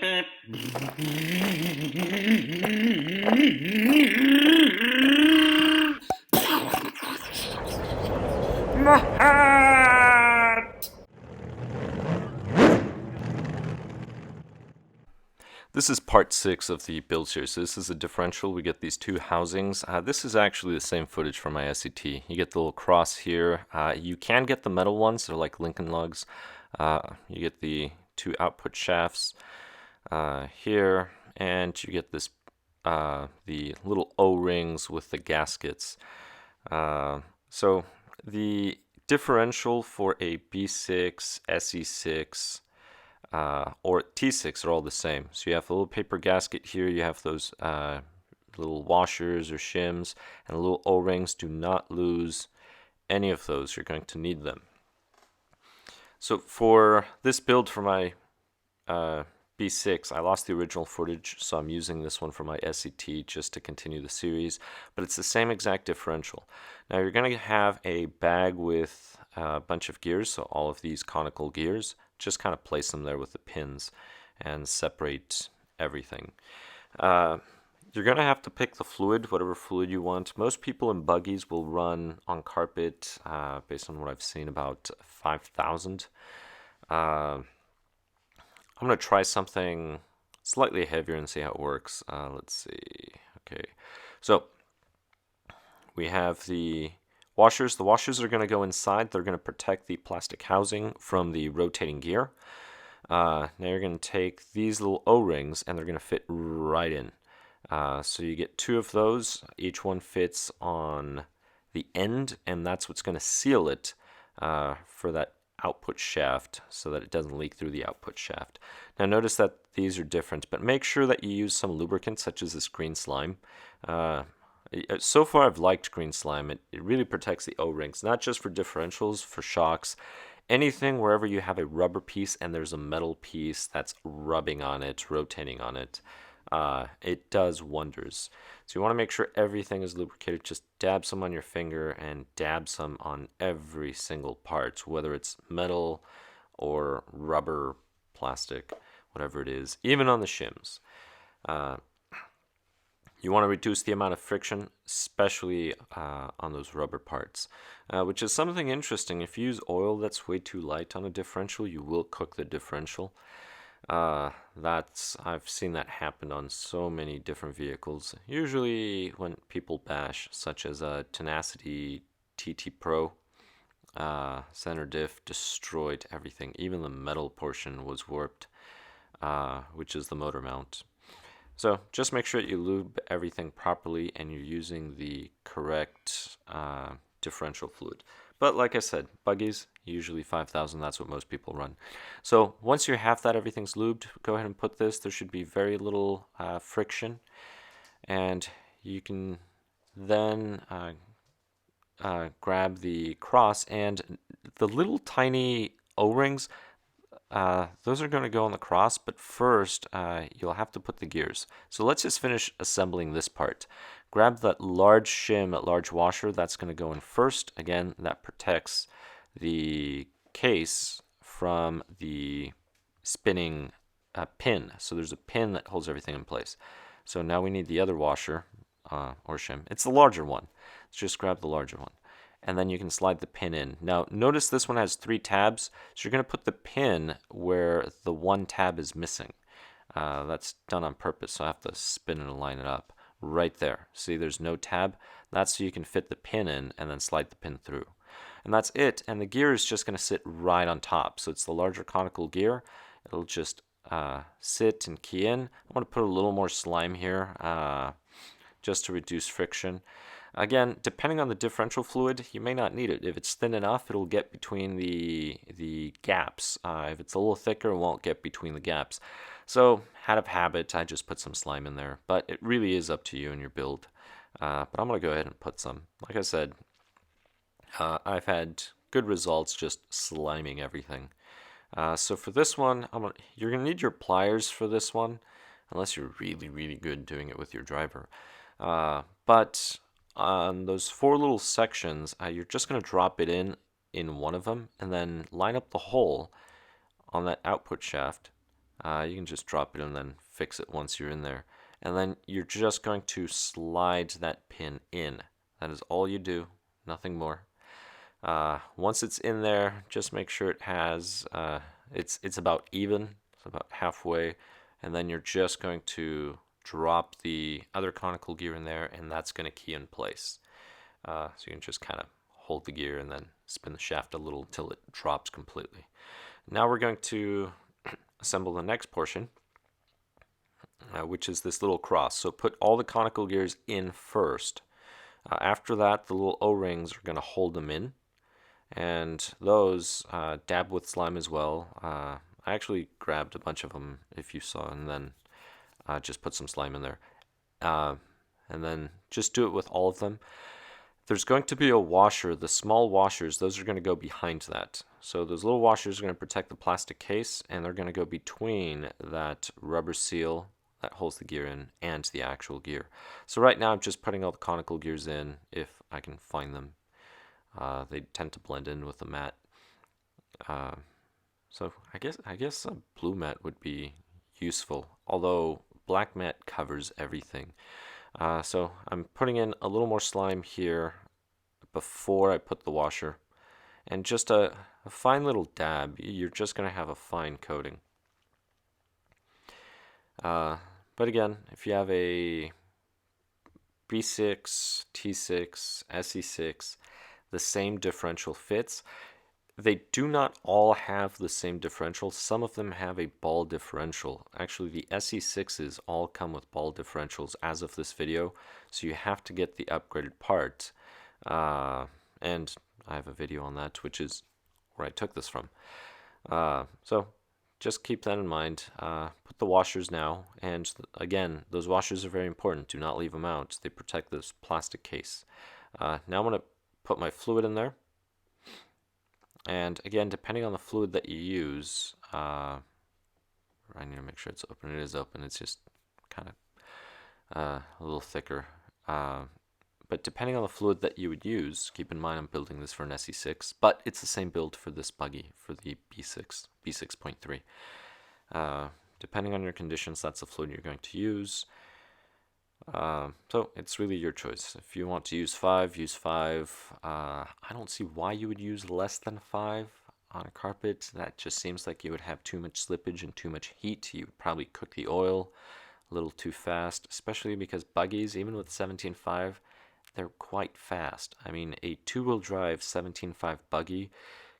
My hat! This is part 6 of the build series. So this is a differential. We get these two housings. This is actually the same footage from my SCT. You get the little cross here. You can get the metal ones. They're like Lincoln lugs. You get the two output shafts here, and you get this the little O-rings with the gaskets. So the differential for a B6, SE6, or T6 are all the same. So you have a little paper gasket here, you have those little washers or shims, and the little O-rings. Do not lose any of those, you're going to need them. So for this build for my B6, I lost the original footage, so I'm using this one for my SCT just to continue the series, but it's the same exact differential. Now you're going to have a bag with a bunch of gears, so all of these conical gears. Just kind of place them there with the pins and separate everything. You're going to have to pick the fluid, whatever fluid you want. Most people in buggies will run on carpet, based on what I've seen, about 5,000. I'm going to try something slightly heavier and see how it works. Let's see. Okay, so we have the washers. The washers are going to go inside. They're going to protect the plastic housing from the rotating gear. Now you're going to take these little O-rings and they're going to fit right in. So you get two of those. Each one fits on the end, and that's what's going to seal it for that output shaft so that it doesn't leak through the output shaft. Now notice that these are different, but make sure that you use some lubricant such as this green slime. So far I've liked green slime. It really protects the O-rings, not just for differentials, for shocks, anything wherever you have a rubber piece and there's a metal piece that's rubbing on it, rotating on it. It does wonders. So you want to make sure everything is lubricated. Just dab some on your finger and dab some on every single part, whether it's metal or rubber, plastic, whatever it is, even on the shims. You want to reduce the amount of friction, especially on those rubber parts, which is something interesting. If you use oil that's way too light on a differential, you will cook the differential. I've seen that happen on so many different vehicles. Usually when people bash, such as a Tenacity TT Pro, center diff destroyed everything. Even the metal portion was warped, which is the motor mount. So just make sure that you lube everything properly and you're using the correct differential fluid. But like I said, buggies, usually 5,000, that's what most people run. So once you have that, everything's lubed, go ahead and put this. There should be very little friction. And you can then grab the cross, and the little tiny O-rings, those are going to go on the cross, but first you'll have to put the gears. So let's just finish assembling this part. Grab that large shim, that large washer, that's going to go in first. Again, that protects the case from the spinning pin. So there's a pin that holds everything in place. So now we need the other washer, or shim. It's the larger one. Let's just grab the larger one. And then you can slide the pin in. Now notice this one has 3 tabs, so you're going to put the pin where the one tab is missing. That's done on purpose, so I have to spin and line it up right there. See, there's no tab. That's so you can fit the pin in and then slide the pin through. And that's it, and the gear is just going to sit right on top. So it's the larger conical gear. It'll just sit and key in. I'm going to put a little more slime here just to reduce friction. Again, depending on the differential fluid, you may not need it. If it's thin enough, it'll get between the gaps. If it's a little thicker, it won't get between the gaps. So, out of habit, I just put some slime in there. But it really is up to you and your build. But I'm going to go ahead and put some. Like I said, I've had good results just sliming everything. So for this one, you're going to need your pliers for this one, unless you're really, really good doing it with your driver. But on those 4 little sections, you're just going to drop it in one of them, and then line up the hole on that output shaft You can just drop it and then fix it once you're in there. And then you're just going to slide that pin in. That is all you do, nothing more. Once it's in there, just make sure it has, it's about even, it's about halfway, and then you're just going to drop the other conical gear in there, and that's going to key in place. So you can just kind of hold the gear and then spin the shaft a little until it drops completely. Now we're going to assemble the next portion, which is this little cross. So put all the conical gears in first. After that, the little O-rings are going to hold them in, and those dab with slime as well. I actually grabbed a bunch of them, if you saw, and then just put some slime in there. And then just do it with all of them. There's going to be a washer. The small washers, those are going to go behind that. So those little washers are going to protect the plastic case, and they're going to go between that rubber seal that holds the gear in and the actual gear. So right now I'm just putting all the conical gears in if I can find them. They tend to blend in with the mat. So I guess a blue mat would be useful, although black mat covers everything. So I'm putting in a little more slime here before I put the washer, and just a fine little dab. You're just going to have a fine coating. But again, if you have a B6, T6, SE6, the same differential fits. They do not all have the same differential. Some of them have a ball differential. Actually, the SE6s all come with ball differentials as of this video, so you have to get the upgraded part. And I have a video on that, which is where I took this from. So just keep that in mind. Put the washers now, and again, those washers are very important. Do not leave them out. They protect this plastic case. Now I'm going to put my fluid in there. And again, depending on the fluid that you use, I need to make sure it's open. It is open. It's just kind of a little thicker. But depending on the fluid that you would use, keep in mind I'm building this for an SE6, but it's the same build for this buggy, for the B6.3. Depending on your conditions, that's the fluid you're going to use. So it's really your choice. If you want to use 5, use 5. I don't see why you would use less than 5 on a carpet. That just seems like you would have too much slippage and too much heat. You would probably cook the oil a little too fast, especially because buggies, even with 17.5, they're quite fast. I mean, a 2-wheel drive 17.5 buggy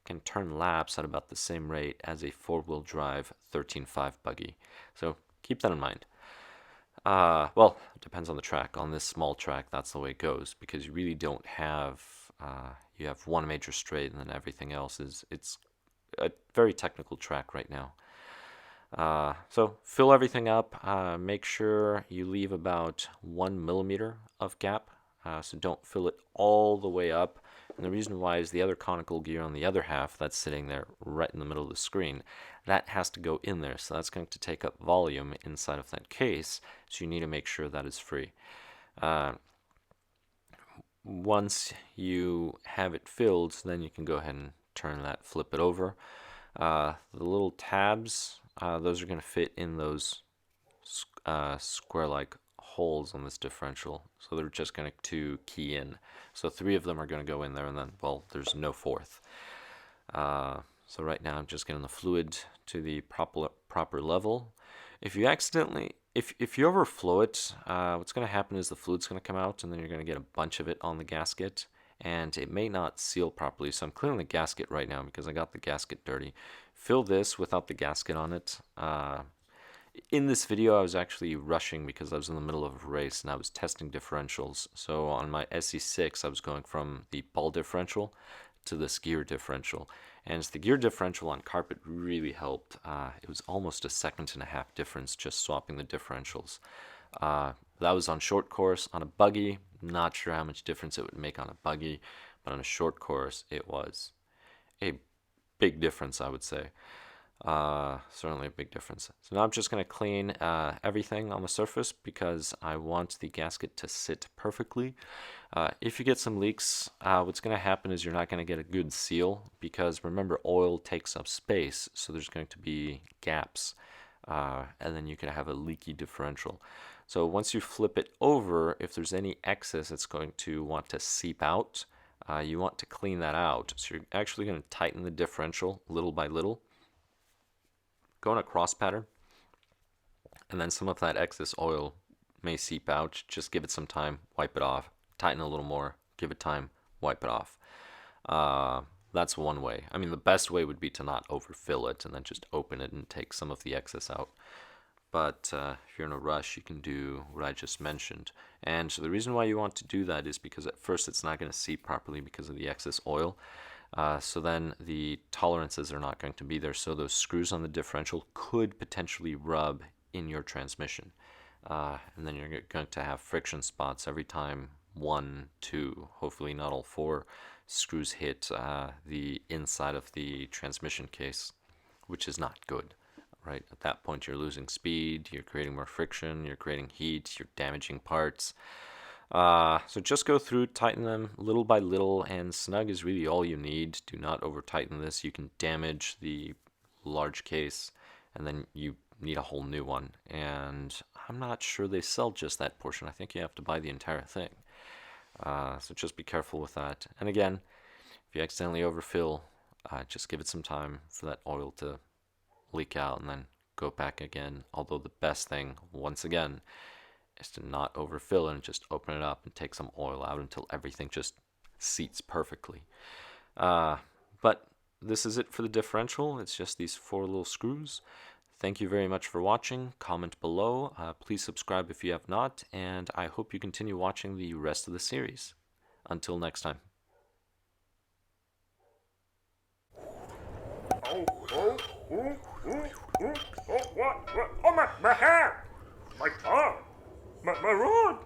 can turn laps at about the same rate as a 4-wheel drive 13.5 buggy. So keep that in mind. Well, it depends on the track. On this small track, that's the way it goes, because you really don't have, you have one major straight and then everything else it's a very technical track right now. So fill everything up. Make sure you leave about 1 millimeter of gap. So don't fill it all the way up. And the reason why is the other conical gear on the other half that's sitting there right in the middle of the screen, that has to go in there. So that's going to take up volume inside of that case. So you need to make sure that is free. Once you have it filled, then you can go ahead and turn that, flip it over. The little tabs, those are going to fit in those square-like holes on this differential, so they're just going to key in. So 3 of them are going to go in there, and then, well, there's no 4th. So right now I'm just getting the fluid to the proper level. If you accidentally, if you overflow it, what's going to happen is the fluid's going to come out, and then you're going to get a bunch of it on the gasket, and it may not seal properly. So I'm cleaning the gasket right now because I got the gasket dirty. Fill this without the gasket on it. In this video, I was actually rushing because I was in the middle of a race and I was testing differentials. So on my SE6, I was going from the ball differential to this gear differential. And the gear differential on carpet really helped. It was almost a 1.5 seconds difference just swapping the differentials. That was on short course. On a buggy, not sure how much difference it would make on a buggy, but on a short course, it was a big difference, I would say. Certainly a big difference. So now I'm just going to clean everything on the surface because I want the gasket to sit perfectly. If you get some leaks, what's going to happen is you're not going to get a good seal because remember, oil takes up space, so there's going to be gaps. and then you can have a leaky differential. So once you flip it over, if there's any excess, it's going to want to seep out. You want to clean that out. So you're actually going to tighten the differential little by little. Go in a cross pattern, and then some of that excess oil may seep out. Just give it some time, wipe it off, tighten a little more, give it time, wipe it off. That's one way. I mean, the best way would be to not overfill it and then just open it and take some of the excess out. But if you're in a rush, you can do what I just mentioned. And so the reason why you want to do that is because at first it's not going to seep properly because of the excess oil. So then the tolerances are not going to be there. So those screws on the differential could potentially rub in your transmission. And then you're going to have friction spots every time 1, 2, hopefully not all 4 screws hit the inside of the transmission case, which is not good. Right? At that point, you're losing speed, you're creating more friction, you're creating heat, you're damaging parts. So just go through, tighten them little by little, and snug is really all you need. Do not over tighten this. You can damage the large case, and then you need a whole new one. And I'm not sure they sell just that portion. I think you have to buy the entire thing. So just be careful with that. And again, if you accidentally overfill, just give it some time for that oil to leak out and then go back again. Although the best thing, once again, is to not overfill and just open it up and take some oil out until everything just seats perfectly. But this is it for the differential. It's just these 4 little screws. Thank you very much for watching. Comment below. Please subscribe if you have not, and I hope you continue watching the rest of the series. Until next time. What? Oh, my hair! My tongue! My rod!